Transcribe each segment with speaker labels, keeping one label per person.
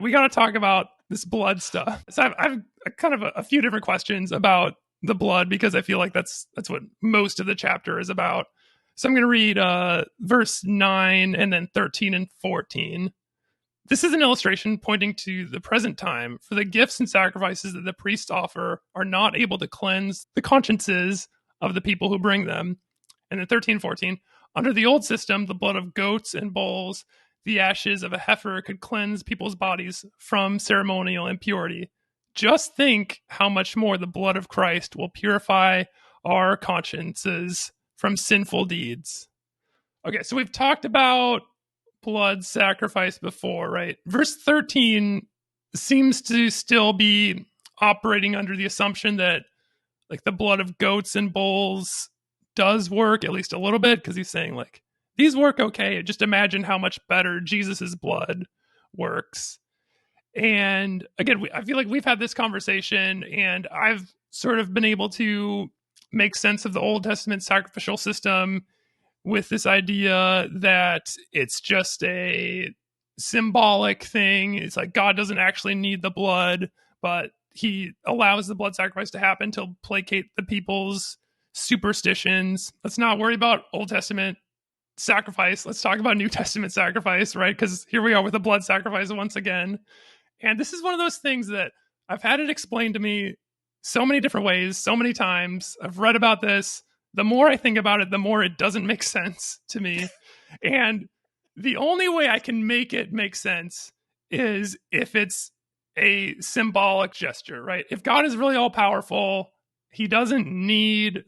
Speaker 1: we got to talk about this blood stuff. So I've kind of a few different questions about the blood, because I feel like that's what most of the chapter is about. So I'm going to read verse 9 and then 13 and 14. This is an illustration pointing to the present time, for the gifts and sacrifices that the priests offer are not able to cleanse the consciences of the people who bring them. And then 13 and 14, under the old system, the blood of goats and bulls, the ashes of a heifer could cleanse people's bodies from ceremonial impurity. Just think how much more the blood of Christ will purify our consciences from sinful deeds. Okay, so we've talked about blood sacrifice before, right? Verse 13 seems to still be operating under the assumption that like the blood of goats and bulls does work at least a little bit, because he's saying like these work okay. Just imagine how much better Jesus's blood works. And again, I feel like we've had this conversation, and I've sort of been able to make sense of the Old Testament sacrificial system with this idea that it's just a symbolic thing. It's like God doesn't actually need the blood, but he allows the blood sacrifice to happen to placate the people's superstitions. Let's not worry about Old Testament sacrifice. Let's talk about New Testament sacrifice, right? Because here we are with the blood sacrifice once again. And this is one of those things that I've had it explained to me so many different ways, so many times. I've read about this. The more I think about it, the more it doesn't make sense to me. And the only way I can make it make sense is if it's a symbolic gesture, right? If God is really all powerful, he doesn't need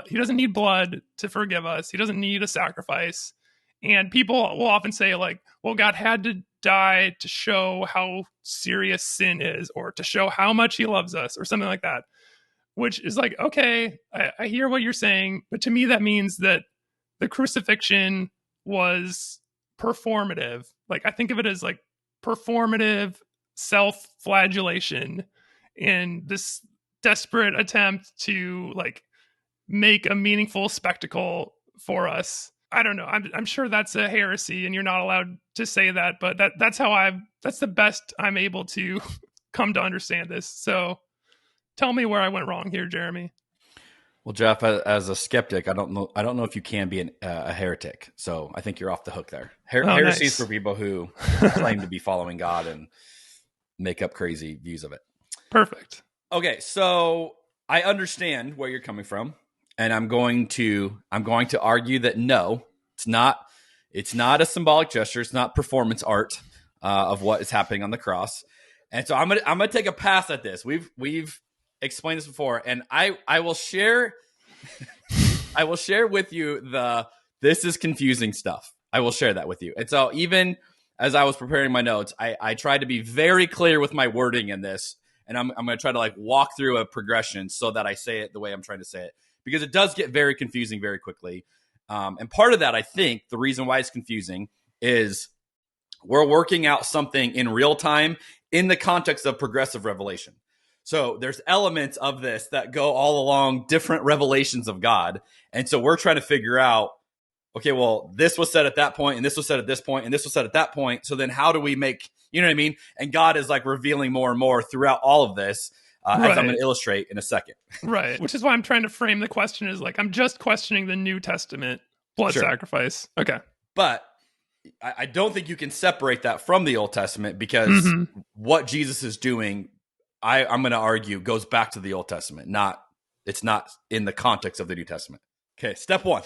Speaker 1: he doesn't need blood to forgive us. He doesn't need a sacrifice. And people will often say like, well, God had to die to show how serious sin is, or to show how much he loves us, or something like that. Which is like, okay, I hear what you're saying, but to me that means that the crucifixion was performative. Like I think of it as like performative self-flagellation in this desperate attempt to like make a meaningful spectacle for us. I don't know. I'm sure that's a heresy, and you're not allowed to say that, but that's the best I'm able to come to understand this. So tell me where I went wrong here, Jeremy.
Speaker 2: Well, Jeff, as a skeptic, I don't know if you can be a heretic. So I think you're off the hook there. Heresy is for people who claim to be following God and make up crazy views of it.
Speaker 1: Perfect.
Speaker 2: Okay, so I understand where you're coming from, and I'm going to argue that no, it's not a symbolic gesture. It's not performance art of what is happening on the cross. And so I'm gonna take a pass at this. We've explained this before, and I will share with you this is confusing stuff. I will share that with you. And so even as I was preparing my notes, I tried to be very clear with my wording in this, and I'm going to try to like walk through a progression so that I say it the way I'm trying to say it, because it does get very confusing very quickly. And part of that, I think, the reason why it's confusing is we're working out something in real time in the context of progressive revelation. So there's elements of this that go all along different revelations of God. And so we're trying to figure out, okay, well, this was said at that point, and this was said at this point, and this was said at that point. So then how do we make, you know what I mean? And God is like revealing more and more throughout all of this, as I'm going to illustrate in a second.
Speaker 1: Right. Which is why I'm trying to frame the question as like, I'm just questioning the New Testament blood sacrifice. Okay.
Speaker 2: But I don't think you can separate that from the Old Testament, because what Jesus is doing, I'm going to argue, goes back to the Old Testament. It's not in the context of the New Testament. Okay, step one.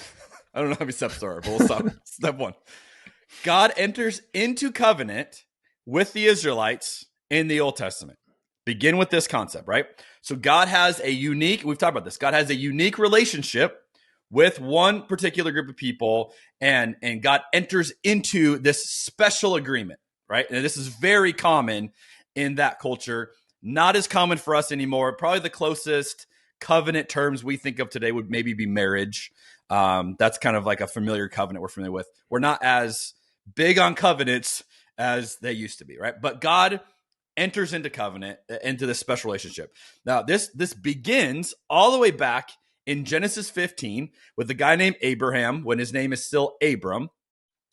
Speaker 2: I don't know how many steps there are, but we'll stop. Step one. God enters into covenant with the Israelites in the Old Testament. Begin with this concept, right? So God has we've talked about this, God has a unique relationship with one particular group of people, and God enters into this special agreement, right? And this is very common in that culture. Not as common for us anymore. Probably the closest covenant terms we think of today would maybe be marriage. That's kind of like a familiar covenant we're familiar with. We're not as big on covenants as they used to be, right? But God enters into covenant, into this special relationship. Now, this begins all the way back in Genesis 15 with a guy named Abraham, when his name is still Abram.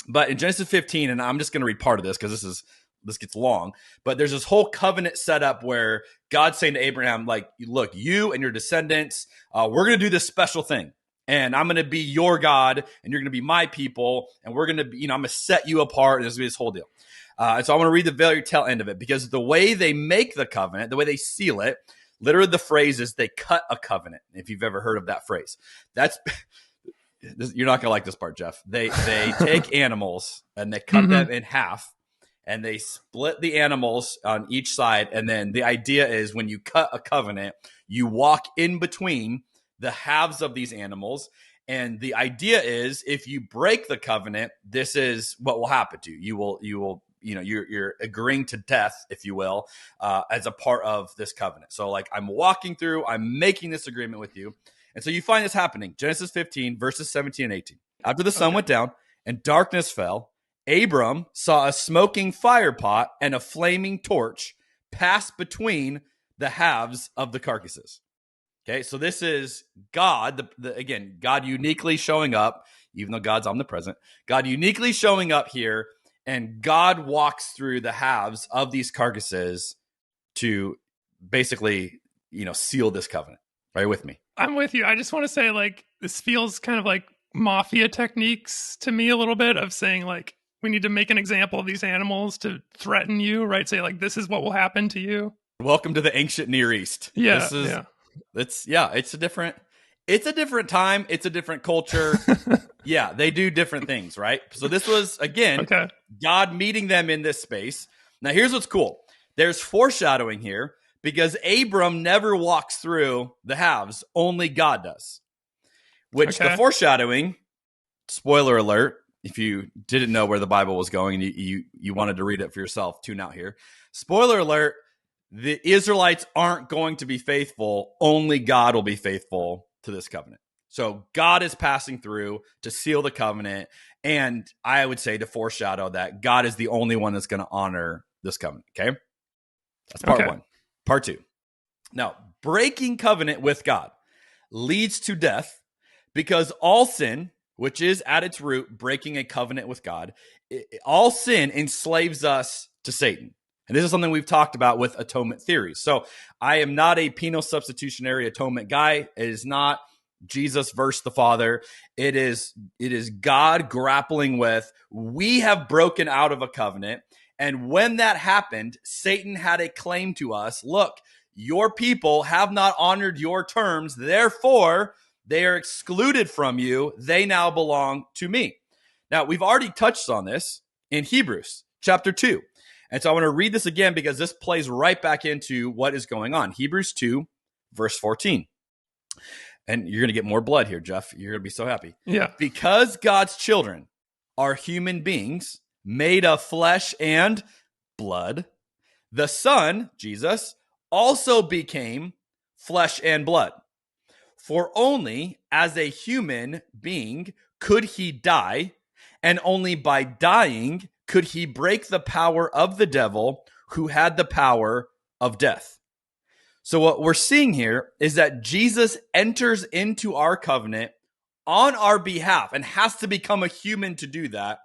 Speaker 2: But in Genesis 15, and I'm just going to read part of this because this is this gets long, but there's this whole covenant set up where God's saying to Abraham, like, look, you and your descendants, we're going to do this special thing. And I'm going to be your God, and you're going to be my people, and we're going to be, I'm going to set you apart. And there's going to be this whole deal. And so I want to read the very tail end of it, because the way they make the covenant, the way they seal it, literally the phrase is they cut a covenant. If you've ever heard of that phrase, you're not going to like this part, Jeff. They take animals and they cut them in half, and they split the animals on each side. And then the idea is when you cut a covenant, you walk in between the halves of these animals. And the idea is if you break the covenant, this is what will happen to you. You're agreeing to death, if you will, as a part of this covenant. So like I'm making this agreement with you. And so you find this happening. Genesis 15, verses 17 and 18. After the sun went down and darkness fell, Abram saw a smoking fire pot and a flaming torch pass between the halves of the carcasses. Okay, so this is God, again, God uniquely showing up, even though God's omnipresent. God uniquely showing up here, and God walks through the halves of these carcasses to basically, seal this covenant. Are you with me?
Speaker 1: I'm with you. I just want to say, like, this feels kind of like mafia techniques to me a little bit, of saying, like, we need to make an example of these animals to threaten you, right? Say, like, this is what will happen to you.
Speaker 2: Welcome to the ancient Near East.
Speaker 1: Yeah.
Speaker 2: It's a different time. It's a different culture. Yeah, they do different things, right? So this was, again, God meeting them in this space. Now, here's what's cool. There's foreshadowing here, because Abram never walks through the halves. Only God does. Which the foreshadowing, spoiler alert, if you didn't know where the Bible was going and you wanted to read it for yourself, tune out here. Spoiler alert, the Israelites aren't going to be faithful. Only God will be faithful to this covenant. So God is passing through to seal the covenant. And I would say to foreshadow that God is the only one that's going to honor this covenant. Okay. That's part one. Part two. Now, breaking covenant with God leads to death, because all sin, which is at its root breaking a covenant with God, all sin enslaves us to Satan. And this is something we've talked about with atonement theories. So I am not a penal substitutionary atonement guy. It is not Jesus versus the Father. It is God grappling with, we have broken out of a covenant. And when that happened, Satan had a claim to us. Look, your people have not honored your terms. Therefore, they are excluded from you. They now belong to me. Now, we've already touched on this in Hebrews chapter 2. And so I want to read this again, because this plays right back into what is going on. Hebrews 2, verse 14. And you're going to get more blood here, Jeff. You're going to be so happy.
Speaker 1: Yeah.
Speaker 2: Because God's children are human beings made of flesh and blood, the Son, Jesus, also became flesh and blood. For only as a human being could he die, and only by dying could he break the power of the devil, who had the power of death. So what we're seeing here is that Jesus enters into our covenant on our behalf and has to become a human to do that.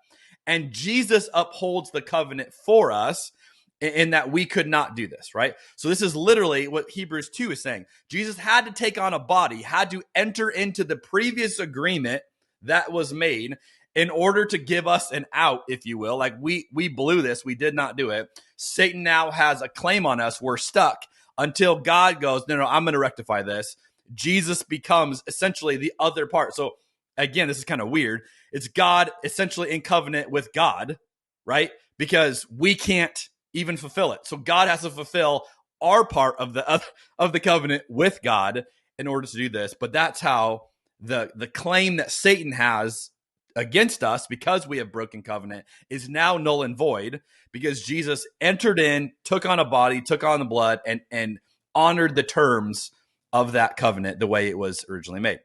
Speaker 2: And Jesus upholds the covenant for us, in that we could not do this, right? So this is literally what Hebrews 2 is saying. Jesus had to take on a body, had to enter into the previous agreement that was made in order to give us an out, if you will. Like we blew this. We did not do it. Satan now has a claim on us. We're stuck until God goes, no, I'm going to rectify this. Jesus becomes essentially the other part. So again, this is kind of weird. It's God essentially in covenant with God, right? Because we can't even fulfill it. So God has to fulfill our part of the covenant with God in order to do this. But that's how the claim that Satan has against us, because we have broken covenant, is now null and void, because Jesus entered in, took on a body, took on the blood, and honored the terms of that covenant the way it was originally made.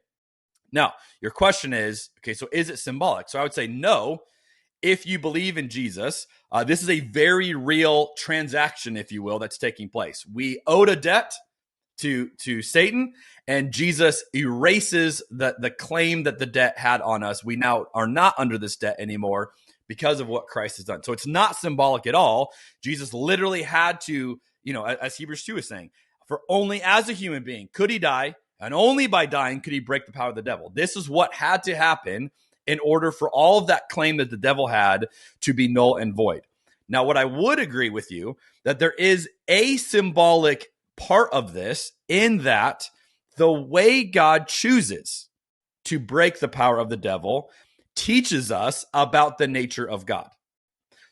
Speaker 2: Now, your question is, okay, so is it symbolic? So I would say no. If you believe in Jesus, this is a very real transaction, if you will, that's taking place. We owed a debt to Satan, and Jesus erases the claim that the debt had on us. We now are not under this debt anymore because of what Christ has done. So it's not symbolic at all. Jesus literally had to, as Hebrews 2 is saying, for only as a human being could he die, and only by dying could he break the power of the devil. This is what had to happen in order for all of that claim that the devil had to be null and void. Now, what I would agree with you, that there is a symbolic part of this in that the way God chooses to break the power of the devil teaches us about the nature of God.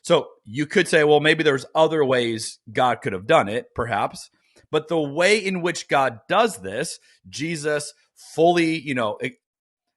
Speaker 2: So you could say, well, maybe there's other ways God could have done it, perhaps. But the way in which God does this, Jesus fully,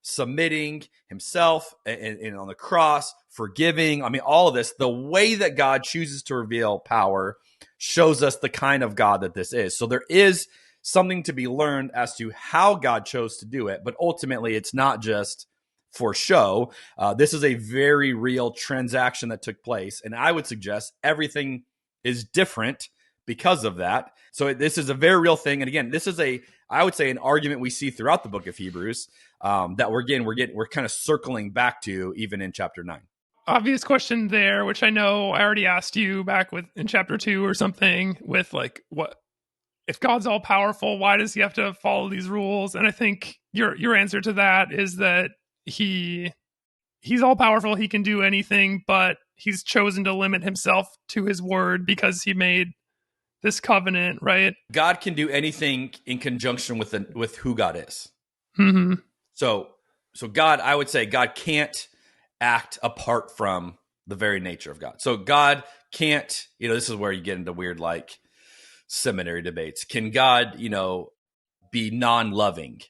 Speaker 2: submitting himself and on the cross, forgiving, all of this, the way that God chooses to reveal power shows us the kind of God that this is. So there is something to be learned as to how God chose to do it, but ultimately it's not just for show. This is a very real transaction that took place, and I would suggest everything is different because of that. So this is a very real thing, and again, this is I would say an argument we see throughout the book of Hebrews that we're kind of circling back to even in chapter 9.
Speaker 1: Obvious question there, which I know I already asked you back in chapter 2 or something, with like, what if God's all powerful, why does he have to follow these rules? And I think your answer to that is that he's all powerful, he can do anything, but he's chosen to limit himself to his word because he made this covenant, right?
Speaker 2: God can do anything in conjunction with who God is.
Speaker 1: Mm-hmm.
Speaker 2: So God, I would say God can't act apart from the very nature of God. So God can't, this is where you get into weird like seminary debates. Can God, be non-loving?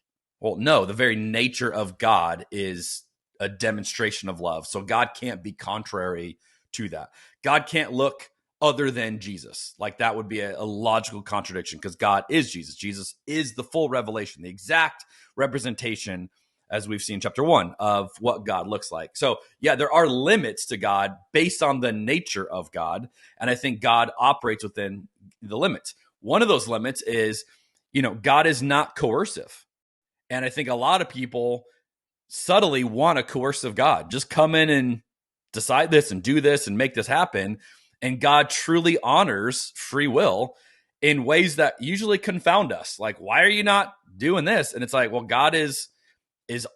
Speaker 2: Well, no, the very nature of God is a demonstration of love. So God can't be contrary to that. God can't look other than Jesus. Like that would be a logical contradiction because God is Jesus. Jesus is the full revelation, the exact representation, as we've seen in chapter 1, of what God looks like. So yeah, there are limits to God based on the nature of God. And I think God operates within the limits. One of those limits is, God is not coercive. And I think a lot of people subtly want a coercive God. Just come in and decide this and do this and make this happen. And God truly honors free will in ways that usually confound us. Like, why are you not doing this? And it's like, well, God is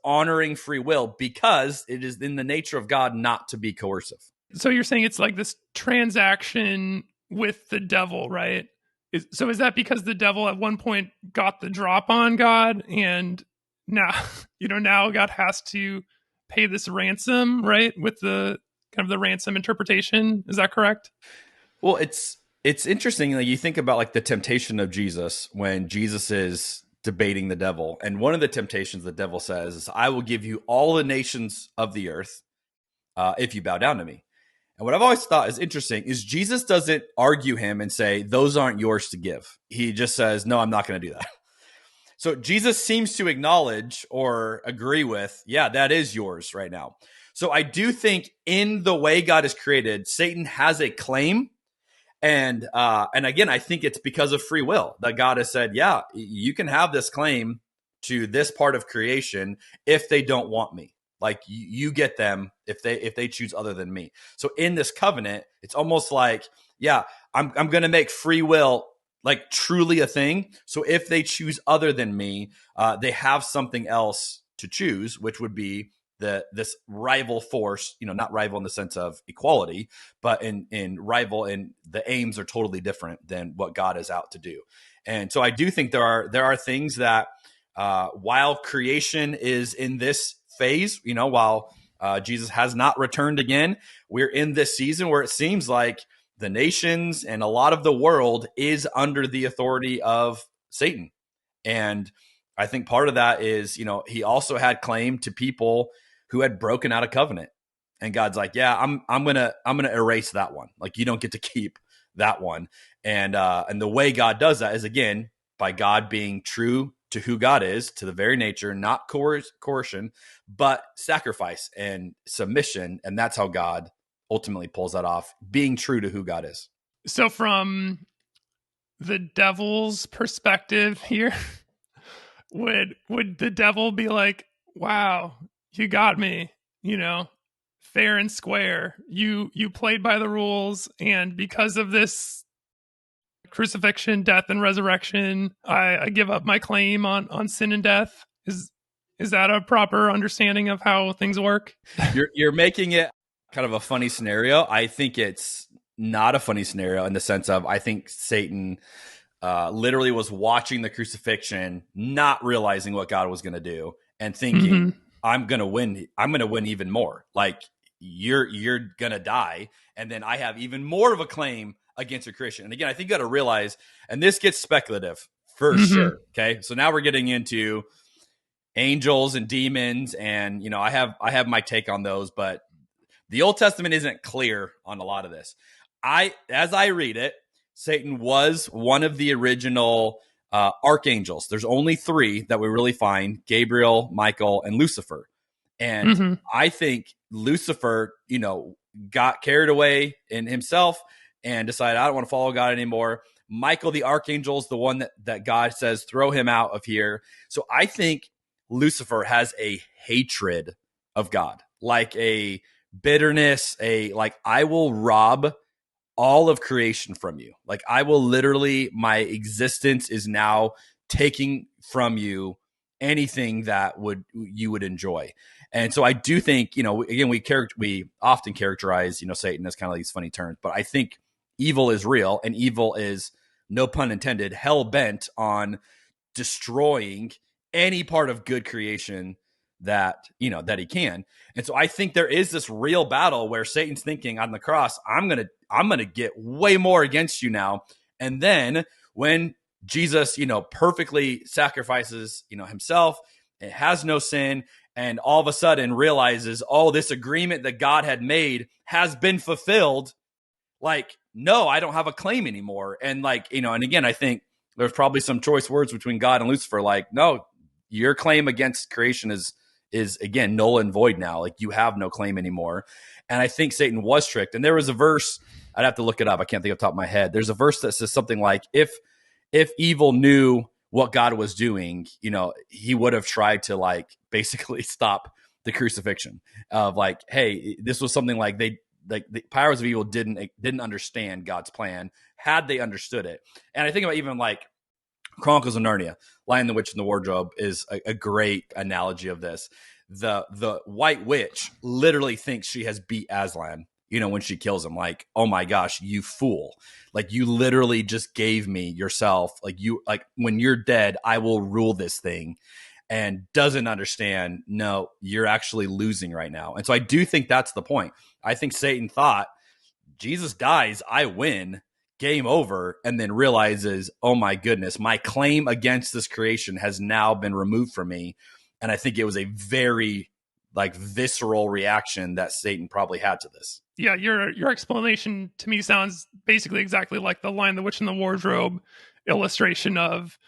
Speaker 2: honoring free will because it is in the nature of God not to be coercive. So
Speaker 1: you're saying it's like this transaction with the devil, right? So is that because the devil at one point got the drop on God, and now, now God has to pay this ransom, right? With the kind of the ransom interpretation. Is that correct?
Speaker 2: Well, it's interesting. Like you think about like the temptation of Jesus when Jesus is debating the devil. And one of the temptations the devil says is, I will give you all the nations of the earth if you bow down to me. And what I've always thought is interesting is Jesus doesn't argue him and say, those aren't yours to give. He just says, no, I'm not going to do that. So Jesus seems to acknowledge or agree with, yeah, that is yours right now. So I do think in the way God is created, Satan has a claim. And again, I think it's because of free will that God has said, yeah, you can have this claim to this part of creation if they don't want me. Like you get them if they choose other than me. So in this covenant, it's almost like, yeah, I'm going to make free will like truly a thing. So if they choose other than me, they have something else to choose, which would be this rival force, not rival in the sense of equality, but in rival, and the aims are totally different than what God is out to do. And so I do think there are things that while creation is in this phase, while Jesus has not returned again, we're in this season where it seems like the nations and a lot of the world is under the authority of Satan. And I think part of that is, he also had claim to people who had broken out of covenant. And God's like, yeah, I'm gonna erase that one. Like you don't get to keep that one. And the way God does that is, again, by God being true to who God is, to the very nature, not coercion, but sacrifice and submission. And that's how God ultimately pulls that off, being true to who God is.
Speaker 1: So from the devil's perspective here, would the devil be like, wow, you got me, fair and square. You played by the rules, and because of this crucifixion, death, and resurrection, I give up my claim on sin and death. Is that a proper understanding of how things work?
Speaker 2: You're making it kind of a funny scenario. I think it's not a funny scenario in the sense of I think Satan literally was watching the crucifixion, not realizing what God was going to do, and thinking, "I'm going to win. I'm going to win even more. Like you're going to die, and then I have even more of a claim against a Christian." And again, I think you got to realize, and this gets speculative for sure. Okay, so now we're getting into angels and demons, and I have my take on those, but the Old Testament isn't clear on a lot of this. As I read it, Satan was one of the original archangels. There's only 3 that we really find: Gabriel, Michael, and Lucifer. And I think Lucifer, got carried away in himself and decided, I don't want to follow God anymore. Michael, the archangel, is the one that God says, throw him out of here. So I think Lucifer has a hatred of God, like a bitterness, I will rob all of creation from you. Like I will literally, my existence is now taking from you anything that you would enjoy. And so I do think, again, we often characterize, Satan as kind of these funny terms, but I think evil is real, and evil is, no pun intended, hell bent on destroying any part of good creation that he can. And so I think there is this real battle where Satan's thinking on the cross, I'm gonna get way more against you now. And then when Jesus, perfectly sacrifices, himself, it has no sin, and all of a sudden realizes, oh, this agreement that God had made has been fulfilled. Like, no, I don't have a claim anymore. And and again, I think there's probably some choice words between God and Lucifer. Like, no, your claim against creation is again null and void now. Like you have no claim anymore. And I think Satan was tricked. And there was a verse, I'd have to look it up, I can't think off the top of my head. There's a verse that says something like, if evil knew what God was doing, he would have tried to basically stop the crucifixion of hey, this was something the powers of evil didn't understand God's plan. Had they understood it, and I think about even Chronicles of Narnia, Lion, the Witch, and the Wardrobe is a great analogy of this. The White Witch literally thinks she has beat Aslan, when she kills him. Like, oh my gosh, you fool. Like, you literally just gave me yourself. When you're dead, I will rule this thing. And doesn't understand, no, you're actually losing right now. And so I do think that's the point. I think Satan thought, Jesus dies, I win, game over, and then realizes, oh my goodness, my claim against this creation has now been removed from me. And I think it was a very visceral reaction that Satan probably had to this.
Speaker 1: Yeah, your explanation to me sounds basically exactly like the Lion, the Witch, and the Wardrobe illustration of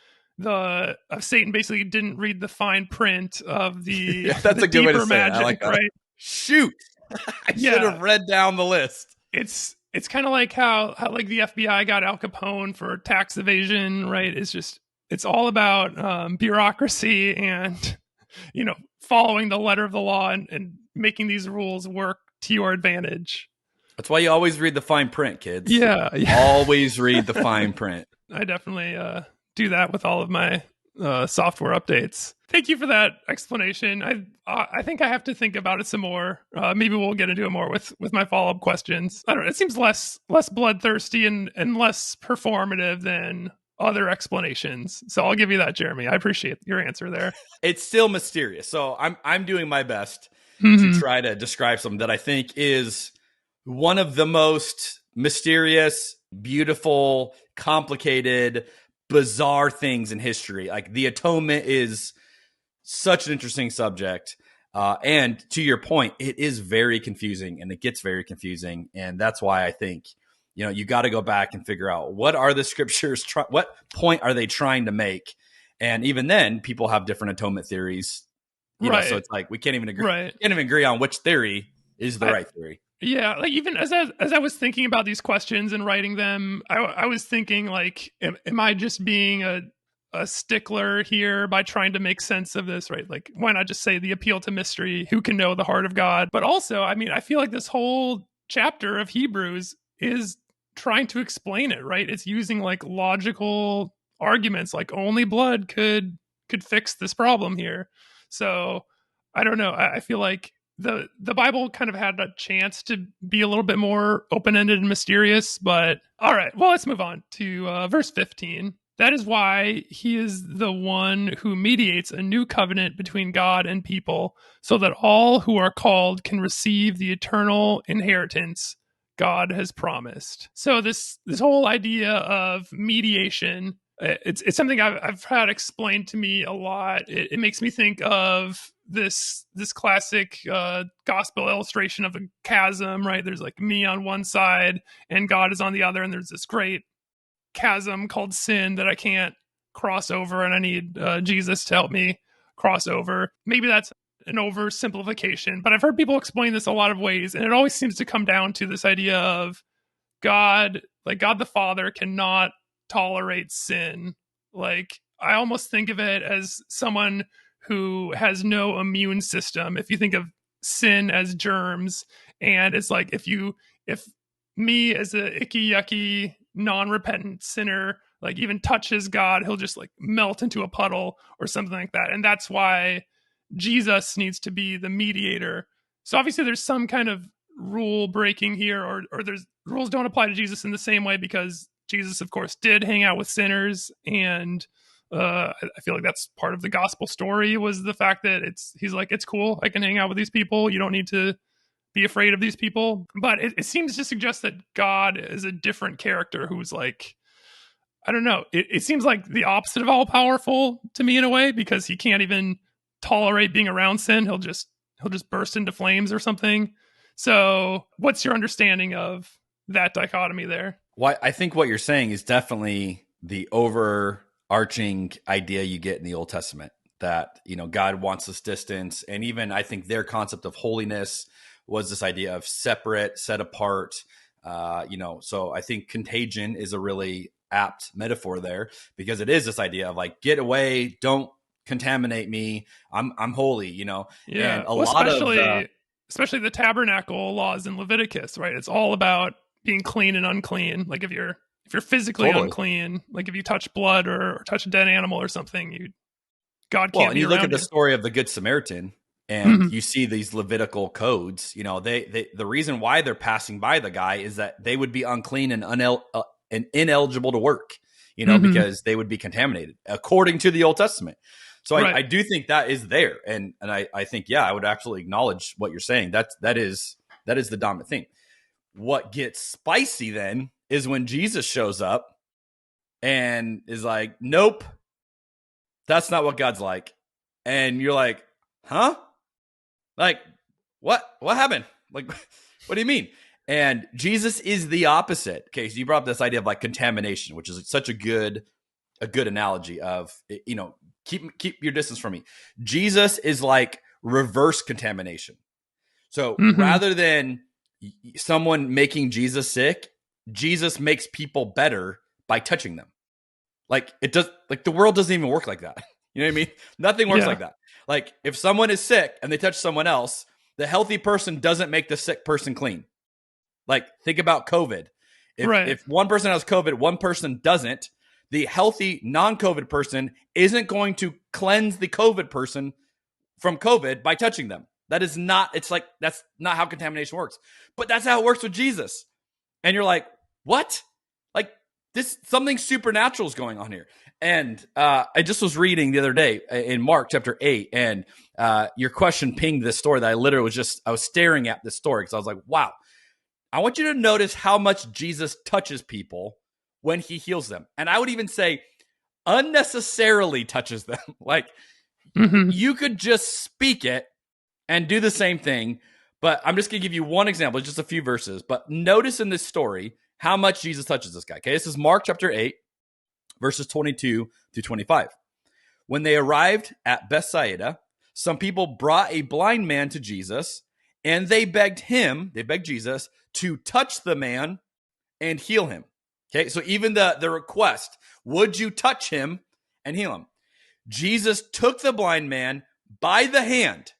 Speaker 1: Satan basically didn't read the fine print of the
Speaker 2: that's
Speaker 1: the
Speaker 2: a good way to say
Speaker 1: magic,
Speaker 2: it. I like that.
Speaker 1: Right?
Speaker 2: Shoot, I should have read down the list.
Speaker 1: It's kind of like how the FBI got Al Capone for tax evasion, right? It's all about bureaucracy and following the letter of the law and making these rules work to your advantage.
Speaker 2: That's why you always read the fine print, kids.
Speaker 1: Yeah.
Speaker 2: Always read the fine print.
Speaker 1: I definitely do that with all of my software updates. Thank you for that explanation. I think I have to think about it some more. Maybe we'll get into it more with my follow-up questions. I don't know. It seems less bloodthirsty and less performative than other explanations. So I'll give you that, Jeremy. I appreciate your answer there.
Speaker 2: It's still mysterious. So I'm doing my best to try to describe something that I think is one of the most mysterious, beautiful, complicated, bizarre things in history. Like the Atonement is such an interesting subject. And to your point, it is very confusing, and it gets very confusing. And that's why I think, you got to go back and figure out what are the scriptures, what point are they trying to make? And even then, people have different atonement theories. Right. So it's we can't even agree. Right. Can't even agree on which theory is the right theory.
Speaker 1: Yeah, even as I was thinking about these questions and writing them, I was thinking am I just being a a stickler here by trying to make sense of this, right? Like, why not just say the appeal to mystery? Who can know the heart of God? But also, I mean, I feel like this whole chapter of Hebrews is trying to explain it, right? It's using like logical arguments, like only blood could fix this problem here. So I don't know. I feel like the Bible kind of had a chance to be a little bit more open ended and mysterious. But all right, well, let's move on to verse 15. That is why he is the one who mediates a new covenant between God and people, so that all who are called can receive the eternal inheritance God has promised. So this whole idea of mediation, it's something I've had explained to me a lot. It makes me think of this classic gospel illustration of a chasm, right? There's like me on one side and God is on the other, and there's this great chasm called sin that I can't cross over, and I need Jesus to help me cross over. Maybe that's an oversimplification, but I've heard people explain this a lot of ways, and it always seems to come down to this idea of God, like God the Father cannot tolerate sin. Like, I almost think of it as someone who has no immune system. If you think of sin as germs, and it's like if me as a icky yucky non-repentant sinner like even touches God, he'll just like melt into a puddle or something like that. And that's why Jesus needs to be the mediator. So obviously there's some kind of rule breaking here, or there's rules don't apply to Jesus in the same way, because Jesus, of course, did hang out with sinners, and I feel like that's part of the gospel story, was the fact that he's like, it's cool, I can hang out with these people, you don't need to be afraid of these people. But it seems to suggest that God is a different character who's like, I don't know, it seems like the opposite of all powerful to me in a way, because he can't even tolerate being around sin. He'll just burst into flames or something. So what's your understanding of that dichotomy there?
Speaker 2: Well, I think what you're saying is definitely the overarching idea you get in the Old Testament, that, you know, God wants this distance. And even I think their concept of holiness was this idea of separate, set apart, so I think contagion is a really apt metaphor there, because it is this idea of like, get away, don't contaminate me, I'm holy, Yeah. And
Speaker 1: especially the tabernacle laws in Leviticus, right? It's all about being clean and unclean. Like if you're physically unclean, like if you touch blood or touch a dead animal or something, God can't be around you.
Speaker 2: And you look at the story of the Good Samaritan, and you see these Levitical codes. They the reason why they're passing by the guy is that they would be unclean and ineligible to work, because they would be contaminated according to the Old Testament. So right. I do think that is there. And I think, yeah, I would absolutely acknowledge what you're saying. That is the dominant thing. What gets spicy then is when Jesus shows up and is like, nope, that's not what God's like. And you're like, huh? Like, what happened? Like, what do you mean? And Jesus is the opposite. Okay, so you brought up this idea of like contamination, which is such a good analogy of, keep your distance from me. Jesus is like reverse contamination. So rather than someone making Jesus sick, Jesus makes people better by touching them. Like the world doesn't even work like that. You know what I mean? Nothing works like that. Like if someone is sick and they touch someone else, the healthy person doesn't make the sick person clean. Like think about COVID. If one person has COVID, one person doesn't, the healthy non-COVID person isn't going to cleanse the COVID person from COVID by touching them. That's not how contamination works. But that's how it works with Jesus. And you're like, what? Like something supernatural is going on here. And I just was reading the other day in Mark chapter 8, and your question pinged this story that I literally I was staring at this story because I was like, wow, I want you to notice how much Jesus touches people when he heals them. And I would even say unnecessarily touches them. Like you could just speak it and do the same thing. But I'm just going to give you one example, just a few verses. But notice in this story how much Jesus touches this guy. Okay, this is Mark chapter 8, verses 22 through 25. When they arrived at Bethsaida, some people brought a blind man to Jesus, and they begged Jesus, to touch the man and heal him. Okay, so even the request, would you touch him and heal him. Jesus took the blind man by the hand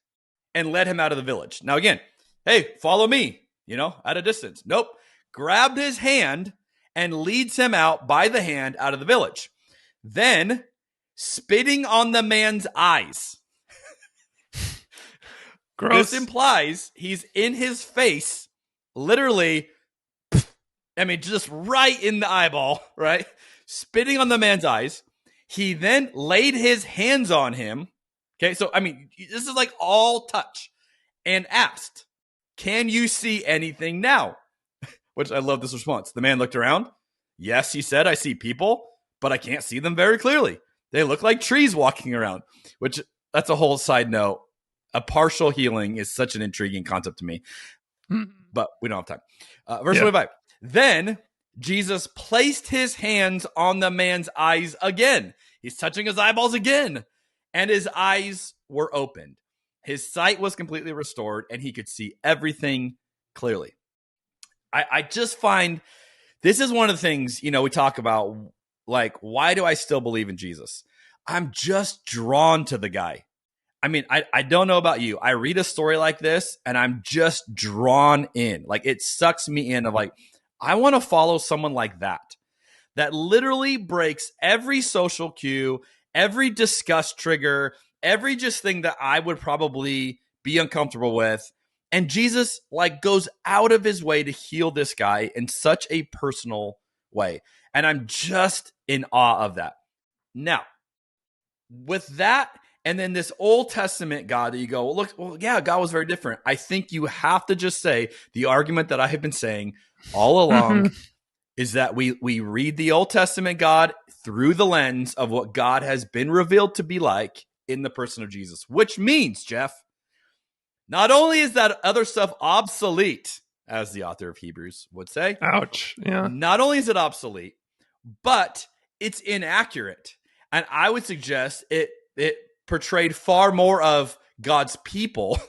Speaker 2: and led him out of the village. Now again, hey, follow me, at a distance. Nope. Grabbed his hand and leads him out by the hand out of the village. Then, spitting on the man's eyes.
Speaker 1: Gross.
Speaker 2: This implies he's in his face, literally, just right in the eyeball, right? Spitting on the man's eyes. He then laid his hands on him. Okay, so, this is like all touch. And asked, "Can you see anything now?" Which I love this response. The man looked around. "Yes," he said, "I see people, but I can't see them very clearly. They look like trees walking around," which that's a whole side note. A partial healing is such an intriguing concept to me, but we don't have time. Verse 25. Then Jesus placed his hands on the man's eyes again. He's touching his eyeballs again, and his eyes were opened. His sight was completely restored, and he could see everything clearly. I just find this is one of the things, we talk about, like, why do I still believe in Jesus? I'm just drawn to the guy. I don't know about you. I read a story like this, and I'm just drawn in. Like, it sucks me in of like, I want to follow someone like that literally breaks every social cue, every disgust trigger, every just thing that I would probably be uncomfortable with. And Jesus goes out of his way to heal this guy in such a personal way. And I'm just in awe of that. Now, with that, and then this Old Testament God that you go, God was very different. I think you have to just say the argument that I have been saying all along is that we read the Old Testament God through the lens of what God has been revealed to be like in the person of Jesus, which means, Jeff, not only is that other stuff obsolete, as the author of Hebrews would say.
Speaker 1: Ouch. Yeah.
Speaker 2: Not only is it obsolete, but it's inaccurate. And I would suggest it portrayed far more of God's people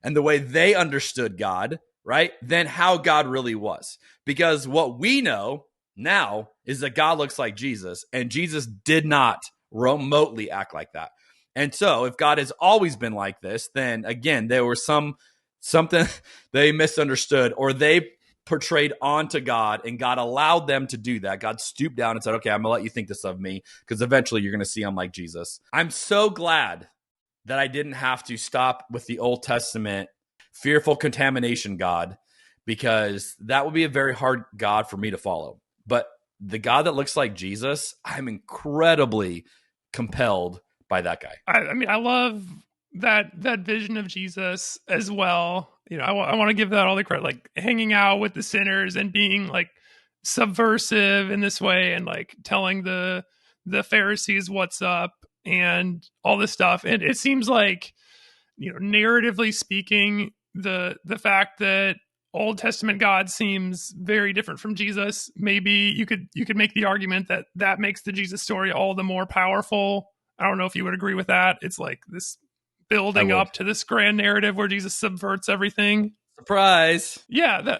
Speaker 2: and the way they understood God, right, than how God really was. Because what we know now is that God looks like Jesus, and Jesus did not remotely act like that. And so if God has always been like this, then again, there was something they misunderstood, or they portrayed onto God, and God allowed them to do that. God stooped down and said, "Okay, I'm going to let you think this of me, because eventually you're going to see I'm like Jesus." I'm so glad that I didn't have to stop with the Old Testament fearful contamination God, because that would be a very hard God for me to follow. But the God that looks like Jesus, I'm incredibly compelled by that guy.
Speaker 1: I love that vision of Jesus as well. I want to give that all the credit, like hanging out with the sinners and being like subversive in this way, and like telling the Pharisees what's up and all this stuff. And it seems like, narratively speaking, the fact that Old Testament God seems very different from Jesus, maybe you could make the argument that makes the Jesus story all the more powerful. I don't know if you would agree with that. It's like this building up to this grand narrative where Jesus subverts everything.
Speaker 2: Surprise.
Speaker 1: Yeah,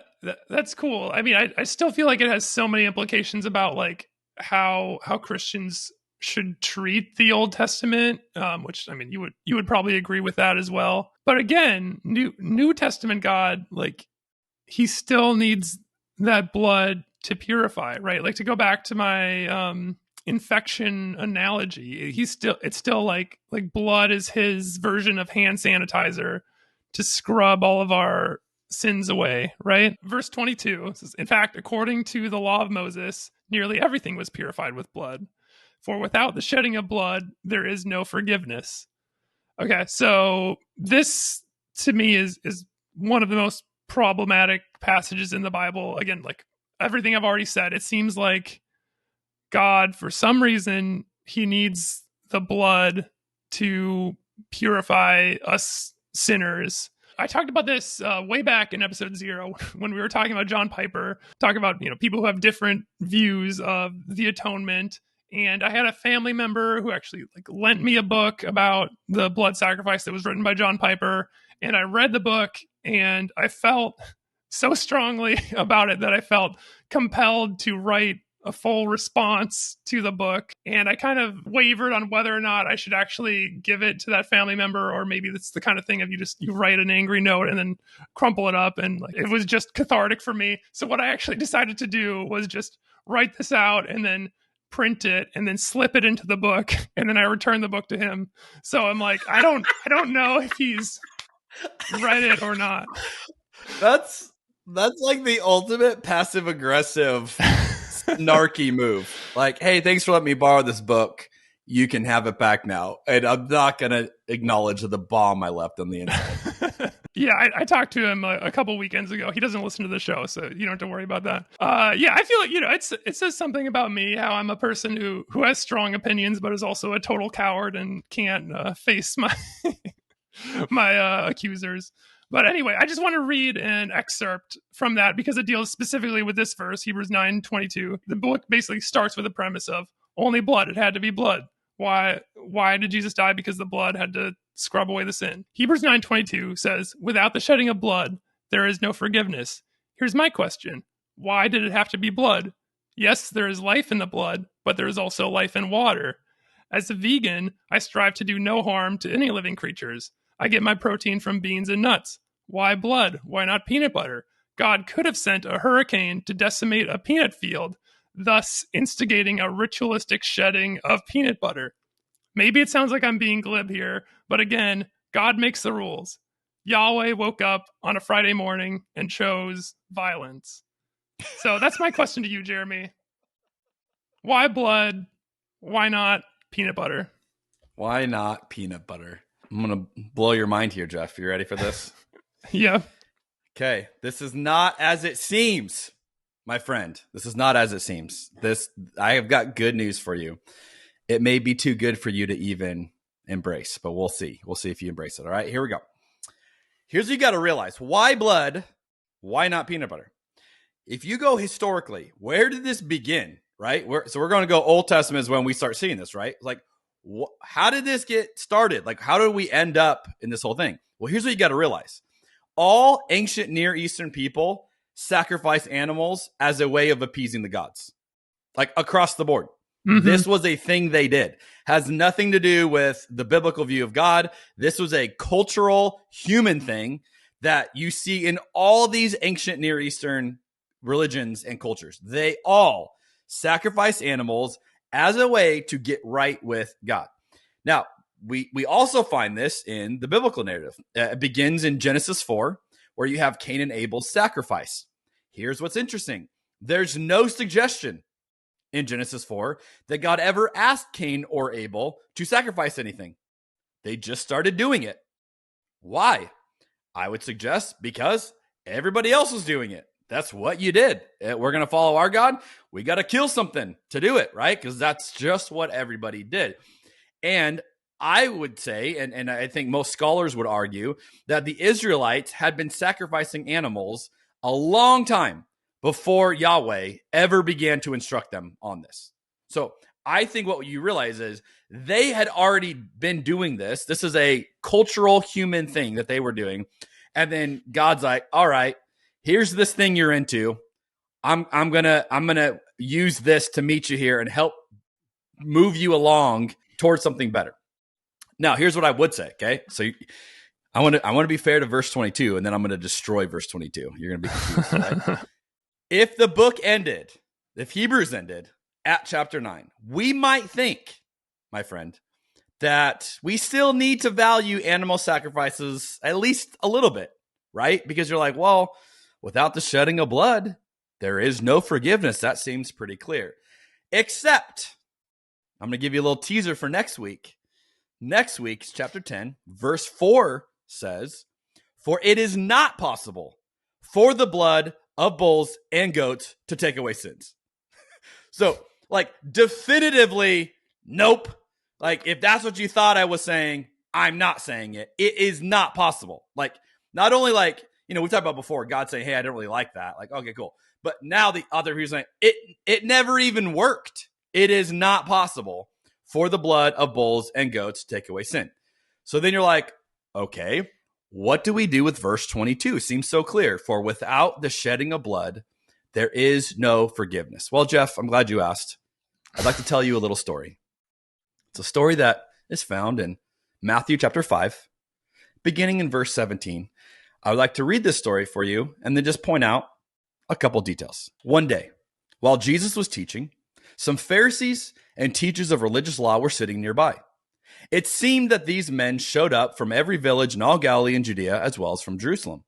Speaker 1: that's cool. I still feel like it has so many implications about like how Christians should treat the Old Testament, which you would probably agree with that as well. But again, New Testament God, like, he still needs that blood to purify, right? Like, to go back to my infection analogy, it's still like blood is his version of hand sanitizer to scrub all of our sins away, right? Verse 22 says, "In fact, according to the law of Moses, nearly everything was purified with blood. For without the shedding of blood, there is no forgiveness." Okay, so this to me is one of the most problematic passages in the Bible. Again, like everything I've already said, it seems like God, for some reason, he needs the blood to purify us sinners. I talked about this way back in episode 0 when we were talking about John Piper, talking about people who have different views of the atonement. And I had a family member who actually lent me a book about the blood sacrifice that was written by John Piper. And I read the book, and I felt so strongly about it that I felt compelled to write a full response to the book. And I kind of wavered on whether or not I should actually give it to that family member, or maybe that's the kind of thing of you write an angry note and then crumple it up. And like, it was just cathartic for me. So what I actually decided to do was just write this out and then print it and then slip it into the book, and then I return the book to him. So I'm like, I don't know if he's read it or not.
Speaker 2: That's like the ultimate passive aggressive snarky move. Like, hey, thanks for letting me borrow this book. You can have it back now. And I'm not going to acknowledge the bomb I left on the inside.
Speaker 1: Yeah, I talked to him a couple weekends ago. He doesn't listen to the show, so you don't have to worry about that. Yeah, I feel like, it says something about me, how I'm a person who has strong opinions, but is also a total coward and can't face my my accusers. But anyway, I just want to read an excerpt from that because it deals specifically with this verse, Hebrews 9:22. The book basically starts with the premise of only blood. It had to be blood. Why did Jesus die? Because the blood had to scrub away the sin. Hebrews 9:22 says, without the shedding of blood, there is no forgiveness. Here's my question. Why did it have to be blood? Yes, there is life in the blood, but there is also life in water. As a vegan, I strive to do no harm to any living creatures. I get my protein from beans and nuts. Why blood? Why not peanut butter? God could have sent a hurricane to decimate a peanut field, thus instigating a ritualistic shedding of peanut butter. Maybe it sounds like I'm being glib here, but again, God makes the rules. Yahweh woke up on a Friday morning and chose violence. So that's my question to you, Jeremy. Why blood? Why not peanut butter?
Speaker 2: Why not peanut butter? I'm going to blow your mind here, Jeff. You ready for this?
Speaker 1: Yeah.
Speaker 2: Okay. This is not as it seems, my friend. This is not as it seems. I have got good news for you. It may be too good for you to even embrace, but we'll see. We'll see if you embrace it. All right, here we go. Here's what you got to realize. Why blood? Why not peanut butter? If you go historically, where did this begin, right? So we're going to go Old Testament is when we start seeing this, right? Like, how did this get started? Like, how did we end up in this whole thing? Well, here's what you got to realize. All ancient Near Eastern people sacrifice animals as a way of appeasing the gods, like across the board. Mm-hmm. This was a thing they did. Has nothing to do with the biblical view of God. This was a cultural human thing that you see in all these ancient Near Eastern religions and cultures. They all sacrifice animals as a way to get right with God. Now, we also find this in the biblical narrative. It begins in Genesis 4, where you have Cain and Abel's sacrifice. Here's what's interesting. There's no suggestion in Genesis 4 that God ever asked Cain or Abel to sacrifice anything. They just started doing it. Why? I would suggest because everybody else was doing it. That's what you did. We're going to follow our God. We got to kill something to do it, right? Because that's just what everybody did. And I would say, and I think most scholars would argue, that the Israelites had been sacrificing animals a long time before Yahweh ever began to instruct them on this. So I think what you realize is they had already been doing this. This is a cultural human thing that they were doing. And then God's like, all right, here's this thing you're into. I'm gonna use this to meet you here and help move you along towards something better. Now, here's what I would say. Okay, so I want to be fair to verse 22, and then I'm going to destroy verse 22. You're going to be confused, right? If the book ended, if Hebrews ended at chapter 9, we might think, my friend, that we still need to value animal sacrifices at least a little bit, right? Because you're like, well, without the shedding of blood, there is no forgiveness. That seems pretty clear. Except, I'm going to give you a little teaser for next week. Next week's chapter 10, verse 4 says, "For it is not possible for the blood of bulls and goats to take away sins." So, like, definitively, nope. Like, if that's what you thought I was saying, I'm not saying it. It is not possible. Like, not only like, we talked about before, God saying, hey, I don't really like that. Like, okay, cool. But now the other reason, it never even worked. It is not possible for the blood of bulls and goats to take away sin. So then you're like, okay, what do we do with verse 22? Seems so clear. For without the shedding of blood, there is no forgiveness? Well, Jeff, I'm glad you asked. I'd like to tell you a little story. It's a story that is found in Matthew chapter 5, beginning in verse 17. I would like to read this story for you and then just point out a couple details. One day, while Jesus was teaching, some Pharisees and teachers of religious law were sitting nearby. It seemed that these men showed up from every village in all Galilee and Judea, as well as from Jerusalem.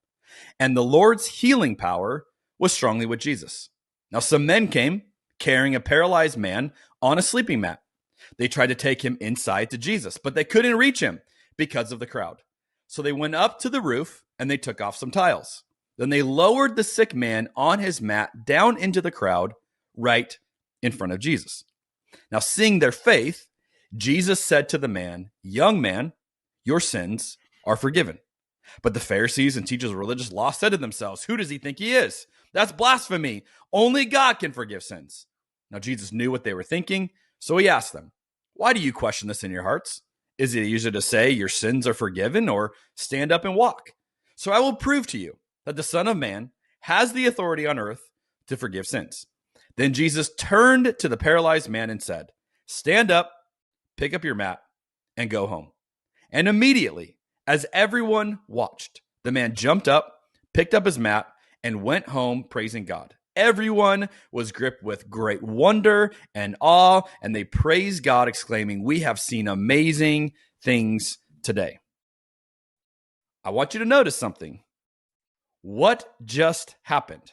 Speaker 2: And the Lord's healing power was strongly with Jesus. Now some men came carrying a paralyzed man on a sleeping mat. They tried to take him inside to Jesus, but they couldn't reach him because of the crowd. So they went up to the roof and they took off some tiles. Then they lowered the sick man on his mat down into the crowd right in front of Jesus. Now, seeing their faith, Jesus said to the man, "Young man, your sins are forgiven." But the Pharisees and teachers of religious law said to themselves, "Who does he think he is? That's blasphemy. Only God can forgive sins." Now, Jesus knew what they were thinking, so he asked them, "Why do you question this in your hearts? Is it easier to say your sins are forgiven or stand up and walk? So I will prove to you that the Son of Man has the authority on earth to forgive sins." Then Jesus turned to the paralyzed man and said, "Stand up, pick up your mat, and go home." And immediately, as everyone watched, the man jumped up, picked up his mat, and went home praising God. Everyone was gripped with great wonder and awe, and they praised God, exclaiming, "We have seen amazing things today." I want you to notice something. What just happened?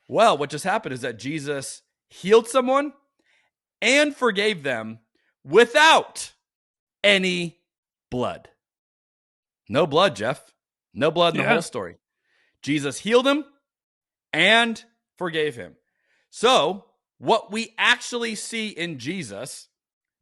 Speaker 2: Well, what just happened is that Jesus healed someone and forgave them without any blood. No blood, Jeff. No blood in the whole story. Jesus healed him and forgave him. So, what we actually see in Jesus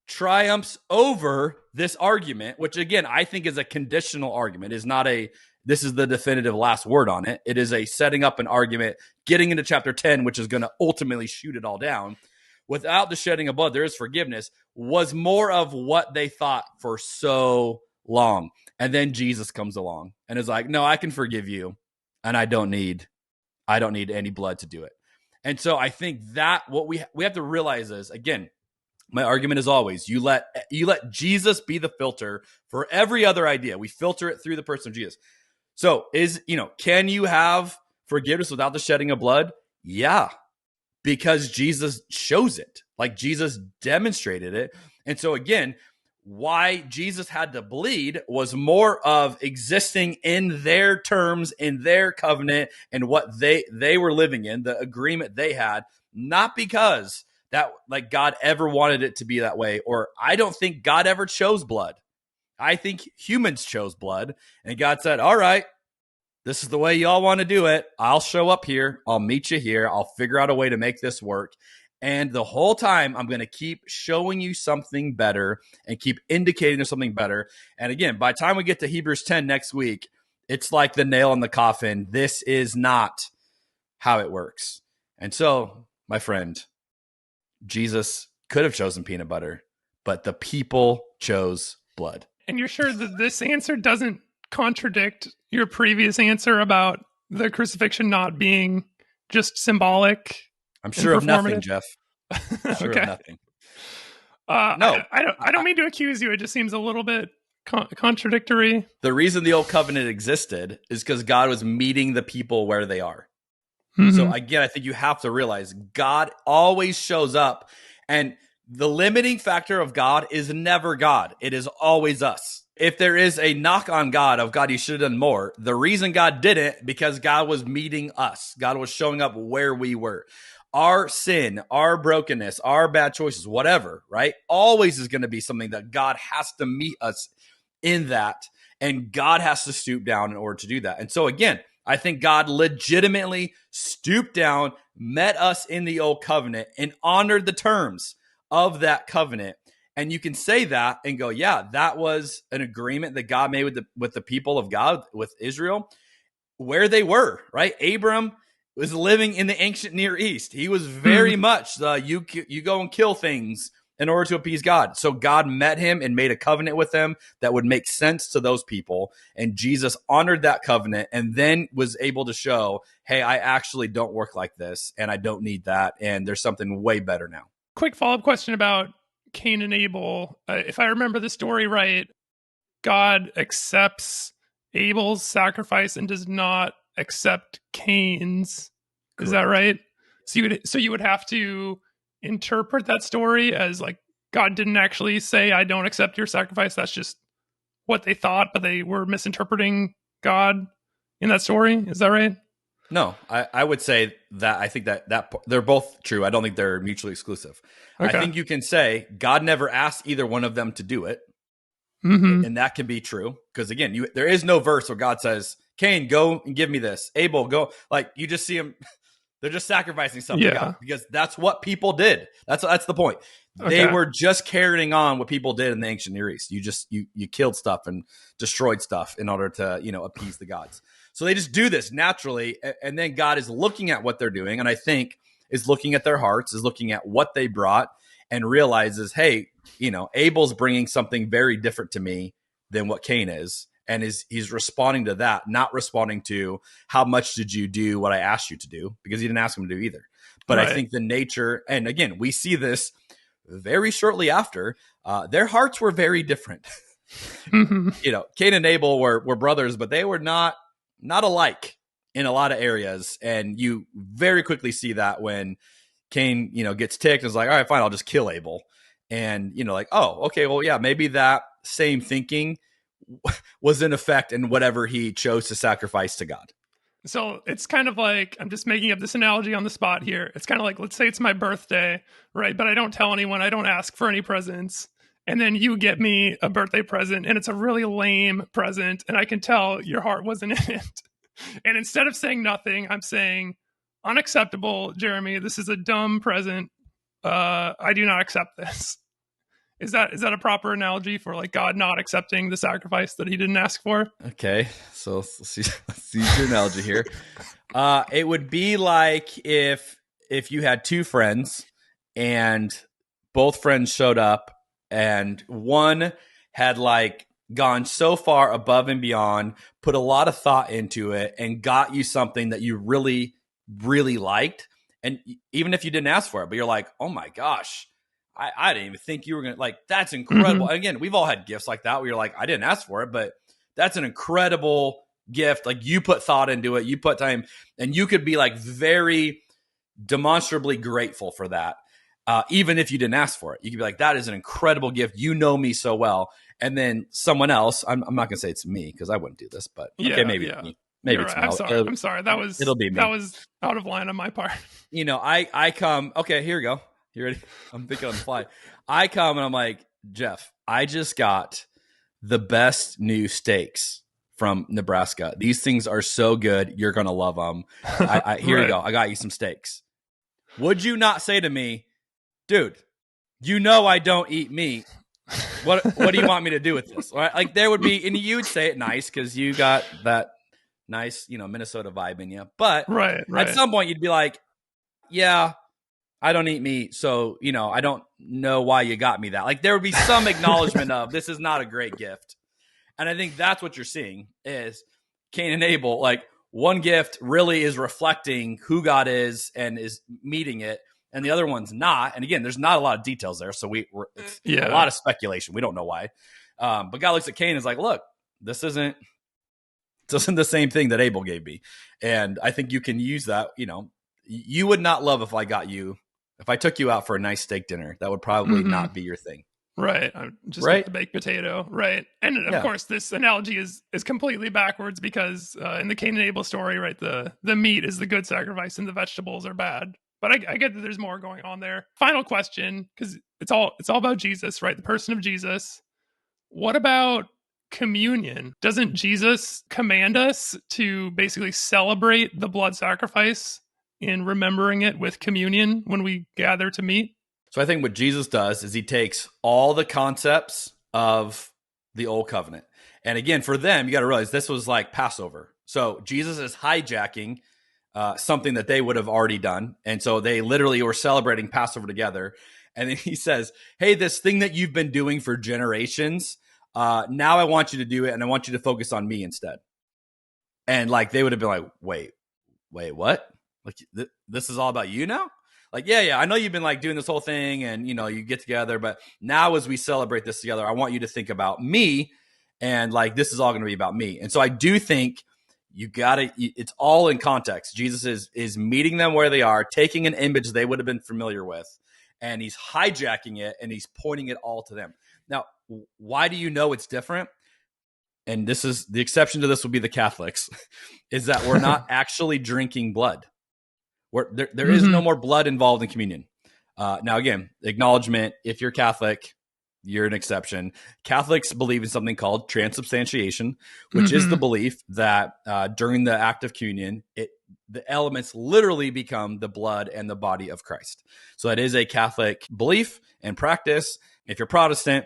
Speaker 2: triumphs over this argument, which again, I think is a conditional argument, is not a this is the definitive last word on it. It is a setting up an argument, getting into chapter 10, which is going to ultimately shoot it all down. Without the shedding of blood, there is forgiveness, was more of what they thought for so long. And then Jesus comes along and is like, "No, I can forgive you, and I don't need any blood to do it." And so I think that what we have to realize is, again, my argument is always you let Jesus be the filter for every other idea. We filter it through the person of Jesus. So can you have forgiveness without the shedding of blood? Yeah, because Jesus shows it. Like Jesus demonstrated it. And so again, why Jesus had to bleed was more of existing in their terms, in their covenant, and what they were living in, the agreement they had, not because that like God ever wanted it to be that way, or I don't think God ever chose blood. I think humans chose blood, and God said, "All right, this is the way y'all want to do it. I'll show up here. I'll meet you here. I'll figure out a way to make this work. And the whole time, I'm going to keep showing you something better and keep indicating there's something better." And again, by the time we get to Hebrews 10 next week, it's like the nail in the coffin. This is not how it works. And so, my friend, Jesus could have chosen peanut butter, but the people chose blood.
Speaker 1: And you're sure that this answer doesn't contradict your previous answer about the crucifixion not being just symbolic?
Speaker 2: I'm sure of nothing, Jeff. Sure
Speaker 1: okay.
Speaker 2: of nothing.
Speaker 1: No, I don't mean to accuse you. It just seems a little bit contradictory.
Speaker 2: The reason the old covenant existed is because God was meeting the people where they are. Mm-hmm. So again, I think you have to realize God always shows up, and the limiting factor of God is never God. It is always us. If there is a knock on God of God, you should have done more, the reason God did it because God was meeting us. God was showing up where we were. Our sin, our brokenness, our bad choices, whatever, right? Always is going to be something that God has to meet us in that, and God has to stoop down in order to do that. And so again, I think God legitimately stooped down, met us in the old covenant, and honored the terms of that covenant. And you can say that and go, yeah, that was an agreement that God made with the people of God, with Israel, where they were, right? Abram was living in the ancient Near East. He was very much you go and kill things in order to appease God. So God met him and made a covenant with him that would make sense to those people. And Jesus honored that covenant and then was able to show, hey, I actually don't work like this and I don't need that. And there's something way better now.
Speaker 1: Quick follow-up question about Cain and Abel. If I remember the story right, God accepts Abel's sacrifice and does not accept Cain's. Correct. Is that right? So you would have to interpret that story as like God didn't actually say, I don't accept your sacrifice. That's just what they thought, but they were misinterpreting God in that story. Is that right?
Speaker 2: No, I would say that I think that they're both true. I don't think they're mutually exclusive. Okay. I think you can say God never asked either one of them to do it. Mm-hmm. And that can be true. Because again, there is no verse where God says, Cain, go and give me this. Abel, go. Like you just see him. They're just sacrificing something to God because that's what people did. That's the point. Okay. They were just carrying on what people did in the ancient Near East. You killed stuff and destroyed stuff in order to, appease the gods. So they just do this naturally. And then God is looking at what they're doing. And I think is looking at their hearts, is looking at what they brought and realizes, hey, Abel's bringing something very different to me than what Cain is. And he's responding to that, not responding to how much did you do what I asked you to do, because he didn't ask him to do either. But right. I think the nature, and again, we see this very shortly after, their hearts were very different. Mm-hmm. Cain and Abel were brothers, but they were not alike in a lot of areas. And you very quickly see that when Cain, gets ticked and is like, all right, fine, I'll just kill Abel. And, like, oh, okay, well, yeah, maybe that same thinking was in effect in whatever he chose to sacrifice to God.
Speaker 1: So it's kind of like, I'm just making up this analogy on the spot here. It's kind of like, let's say it's my birthday, right? But I don't tell anyone, I don't ask for any presents. And then you get me a birthday present and it's a really lame present. And I can tell your heart wasn't in it. And instead of saying nothing, I'm saying, unacceptable, Jeremy. This is a dumb present. I do not accept this. Is that a proper analogy for like God not accepting the sacrifice that he didn't ask for?
Speaker 2: Okay, so let's see your analogy here. It would be like if you had two friends and both friends showed up and one had like gone so far above and beyond, put a lot of thought into it and got you something that you really, really liked. And even if you didn't ask for it, but you're like, oh my gosh, I didn't even think you were going to, like, that's incredible. Mm-hmm. Again, we've all had gifts like that where you're like, I didn't ask for it, but that's an incredible gift. Like you put thought into it, you put time, and you could be like very demonstrably grateful for that. Even if you didn't ask for it, you could be like, that is an incredible gift. You know me so well. And then someone else, I'm not going to say it's me because I wouldn't do this, but okay, maybe it's me. Maybe it's
Speaker 1: right. I'm sorry. It'll be me. That was out of line on my part.
Speaker 2: I come, okay, here we go. You ready? I'm thinking on the fly. I come and I'm like, Jeff, I just got the best new steaks from Nebraska. These things are so good. You're going to love them. Here right. You go. I got you some steaks. Would you not say to me, dude, I don't eat meat. What do you want me to do with this? Right? Like there would be, and you would say it nice because you got that nice, Minnesota vibe in you. But right. At some point you'd be like, yeah, I don't eat meat, so, I don't know why you got me that. Like, there would be some acknowledgement of, this is not a great gift. And I think that's what you're seeing is Cain and Abel. Like, one gift really is reflecting who God is and is meeting it, and the other one's not. And again, there's not a lot of details there, so it's a lot of speculation. We don't know why. But God looks at Cain and is like, look, this isn't the same thing that Abel gave me. And I think you can use that, you would not love if I took you out for a nice steak dinner. That would probably not be your thing.
Speaker 1: Right. Just right? The baked potato. Right. And of course, this analogy is completely backwards because in the Cain and Abel story, right, the meat is the good sacrifice and the vegetables are bad. But I get that there's more going on there. Final question, because it's all about Jesus, right? The person of Jesus. What about communion? Doesn't Jesus command us to basically celebrate the blood sacrifice in remembering it with communion when we gather to meet?
Speaker 2: So I think what Jesus does is he takes all the concepts of the old covenant. And again, for them, you got to realize this was like Passover. So Jesus is hijacking something that they would have already done. And so they literally were celebrating Passover together. And then he says, hey, this thing that you've been doing for generations, now I want you to do it, and I want you to focus on me instead. And like they would have been like, wait, what? Like this is all about you now? Like, yeah, I know you've been like doing this whole thing and, you know, you get together, but now as we celebrate this together, I want you to think about me, and like this is all going to be about me. And so I do think it's all in context. Jesus is meeting them where they are, taking an image they would have been familiar with, and he's hijacking it and he's pointing it all to them. Now, why do you know it's different? And this is the exception to this will be the Catholics, is that we're not actually drinking blood. There is no more blood involved in communion. Now, again, acknowledgement, if you're Catholic, you're an exception. Catholics believe in something called transubstantiation, which is the belief that during the act of communion, the elements literally become the blood and the body of Christ. So that is a Catholic belief and practice. If you're Protestant,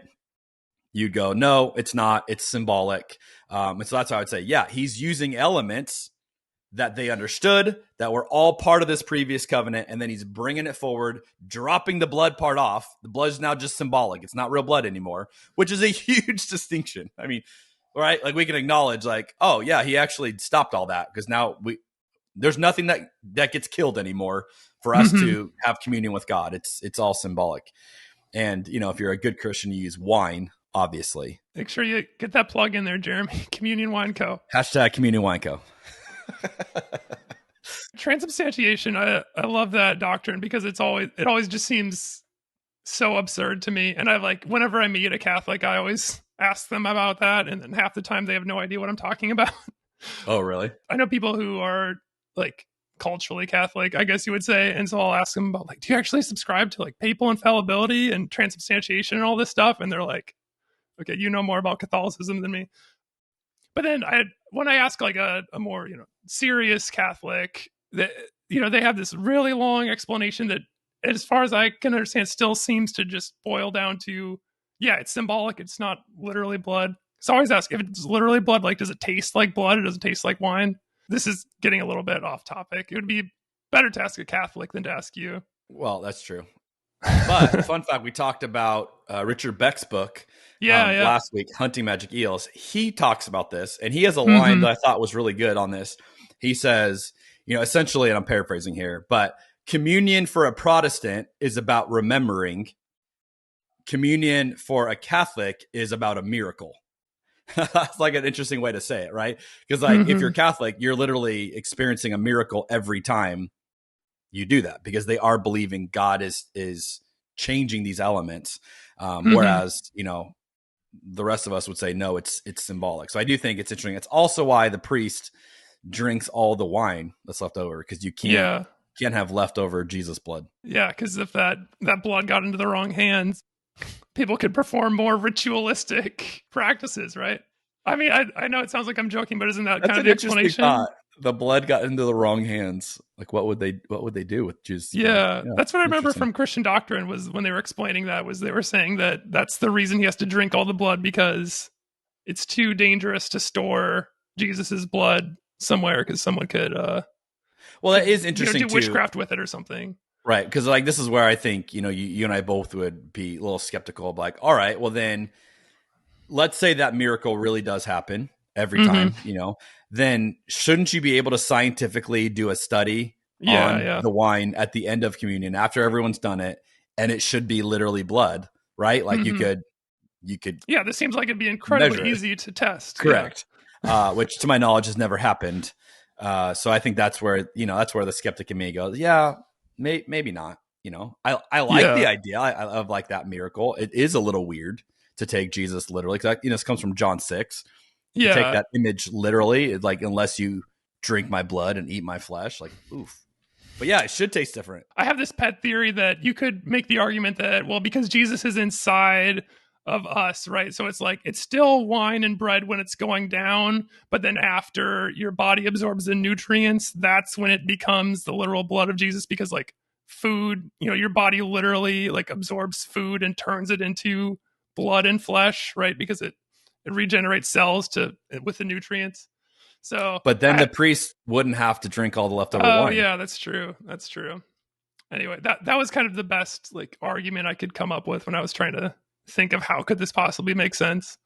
Speaker 2: you'd go, no, it's not. It's symbolic. And so that's how I would say, yeah, he's using elements that they understood, that were all part of this previous covenant, and then he's bringing it forward, dropping the blood part off. The blood is now just symbolic. It's not real blood anymore, which is a huge distinction. I mean, right? Like we can acknowledge like, oh yeah, he actually stopped all that because now there's nothing that gets killed anymore for us to have communion with God. It's all symbolic. And, you know, if you're a good Christian, you use wine, obviously.
Speaker 1: Make sure you get that plug in there, Jeremy. Communion Wine Co.
Speaker 2: # Communion Wine Co.
Speaker 1: Transubstantiation, I love that doctrine because it always just seems so absurd to me. And I like whenever I meet a Catholic, I always ask them about that, and then half the time they have no idea what I'm talking about.
Speaker 2: Oh, really?
Speaker 1: I know people who are like culturally Catholic, I guess you would say, and so I'll ask them about like, do you actually subscribe to like papal infallibility and transubstantiation and all this stuff? And they're like, okay, you know more about Catholicism than me. But then when I ask like a more, you know, serious Catholic, that, you know, they have this really long explanation that, as far as I can understand, still seems to just boil down to, yeah, it's symbolic. It's not literally blood. So I always ask, if it's literally blood, like, does it taste like blood? Or does it taste like wine? This is getting a little bit off topic. It would be better to ask a Catholic than to ask you.
Speaker 2: Well, that's true. But fun fact, we talked about Richard Beck's book last week, Hunting Magic Eels. He talks about this, and he has a line that I thought was really good on this. He says, you know, essentially, and I'm paraphrasing here, but communion for a Protestant is about remembering. Communion for a Catholic is about a miracle. That's like an interesting way to say it, right? Because like if you're Catholic, you're literally experiencing a miracle every time you do that, because they are believing God is changing these elements. Whereas, you know, the rest of us would say, no, it's symbolic. So I do think it's interesting. It's also why the priest drinks all the wine that's left over, because you can't have leftover Jesus blood.
Speaker 1: Yeah, because if that blood got into the wrong hands, people could perform more ritualistic practices, right? I mean, I know it sounds like I'm joking, but isn't that
Speaker 2: That's
Speaker 1: kind of the explanation?
Speaker 2: Thought. The blood got into the wrong hands. Like, what would they do with juice?
Speaker 1: Yeah, that's what I remember from Christian doctrine, was when they were explaining that, was they were saying that that's the reason he has to drink all the blood, because it's too dangerous to store Jesus's blood somewhere, because someone could
Speaker 2: well, that is interesting,
Speaker 1: do witchcraft with it or something.
Speaker 2: Right, because like this is where I think, you know, you and I both would be a little skeptical of like, all right, well then, let's say that miracle really does happen every time, you know, then shouldn't you be able to scientifically do a study on the wine at the end of communion after everyone's done it, and it should be literally blood, right? Like you could.
Speaker 1: Yeah, this seems like it'd be incredibly easy to test.
Speaker 2: Correct. Yeah. Which to my knowledge has never happened. So I think that's where the skeptic in me goes, yeah, maybe not. You know, I like the idea of like that miracle. It is a little weird to take Jesus literally, because you know, this comes from John 6. To take that image literally, like, unless you drink my blood and eat my flesh, like, oof. But yeah, it should taste different.
Speaker 1: I have this pet theory that you could make the argument that, well, because Jesus is inside of us, right? So it's like, it's still wine and bread when it's going down, but then after your body absorbs the nutrients, that's when it becomes the literal blood of Jesus, because like food, you know, your body literally like absorbs food and turns it into blood and flesh, right? Because it regenerates cells with the nutrients. So,
Speaker 2: but then the priest wouldn't have to drink all the leftover wine.
Speaker 1: Oh yeah, that's true. That's true. Anyway, that was kind of the best like argument I could come up with when I was trying to think of how could this possibly make sense.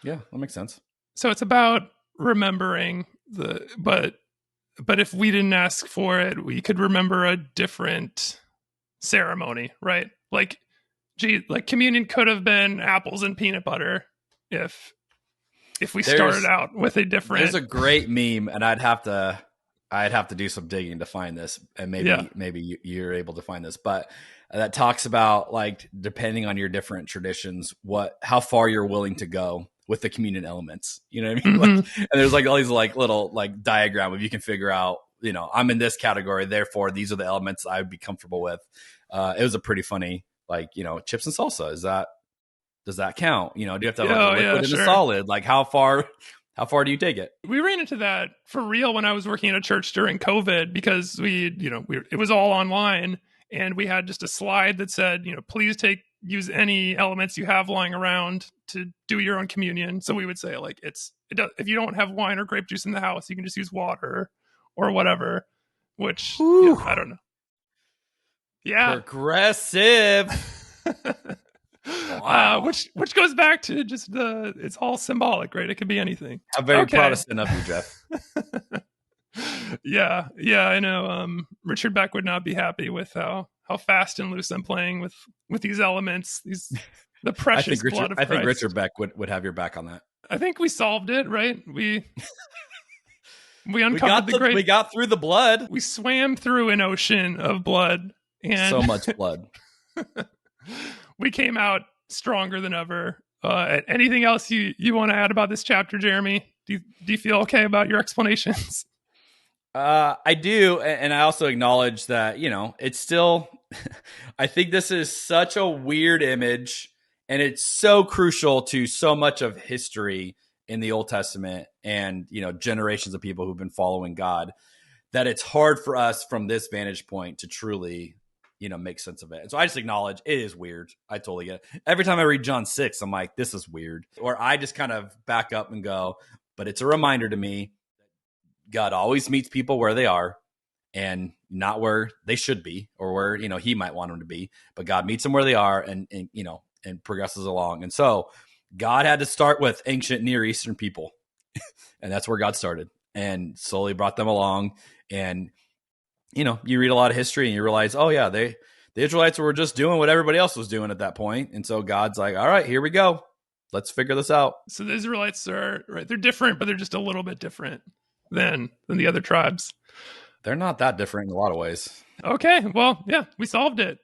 Speaker 2: Yeah, that makes sense.
Speaker 1: So it's about remembering but if we didn't ask for it, we could remember a different ceremony, right? Like like communion could have been apples and peanut butter if we started out with a different.
Speaker 2: There's a great meme, and I'd have to do some digging to find this, and maybe you're able to find this, but that talks about like depending on your different traditions, how far you're willing to go with the communion elements. You know what I mean?
Speaker 1: Mm-hmm.
Speaker 2: Like, and there's like all these like little like diagram if you can figure out, you know, I'm in this category, therefore these are the elements I would be comfortable with. It was a pretty funny, like, you know, chips and salsa. Does that count? You know, do you have to have like a liquid and a solid? Like how far do you take it?
Speaker 1: We ran into that for real when I was working at a church during COVID because it was all online and we had just a slide that said, you know, please use any elements you have lying around to do your own communion. So we would say like if you don't have wine or grape juice in the house, you can just use water or whatever, which I don't know. Yeah.
Speaker 2: Progressive.
Speaker 1: Wow. Which goes back to just it's all symbolic, right? It could be anything.
Speaker 2: I'm very Protestant of you, Jeff.
Speaker 1: Yeah, I know. Richard Beck would not be happy with how fast and loose I'm playing with these elements, the precious blood of Christ.
Speaker 2: I think Richard Beck would have your back on that.
Speaker 1: I think we solved it, right? We uncovered
Speaker 2: we got through the blood.
Speaker 1: We swam through an ocean of blood, and
Speaker 2: so much blood.
Speaker 1: We came out stronger than ever. Anything else you want to add about this chapter, Jeremy? Do you feel okay about your explanations?
Speaker 2: I do, and I also acknowledge that, you know, it's still, I think this is such a weird image, and it's so crucial to so much of history in the Old Testament and, you know, generations of people who've been following God, that it's hard for us from this vantage point to truly, you know, make sense of it. And so I just acknowledge it is weird. I totally get it. Every time I read John 6, I'm like, this is weird. Or I just kind of back up and go, but it's a reminder to me God always meets people where they are and not where they should be or where, you know, he might want them to be, but God meets them where they are and you know, and progresses along. And so God had to start with ancient Near Eastern people and that's where God started and slowly brought them along. And, you know, you read a lot of history and you realize, oh yeah, the Israelites were just doing what everybody else was doing at that point. And so God's like, all right, here we go. Let's figure this out.
Speaker 1: So the Israelites are right. They're different, but they're just a little bit different than the other tribes.
Speaker 2: They're not that different in a lot of ways.
Speaker 1: Okay, well, yeah, we solved it.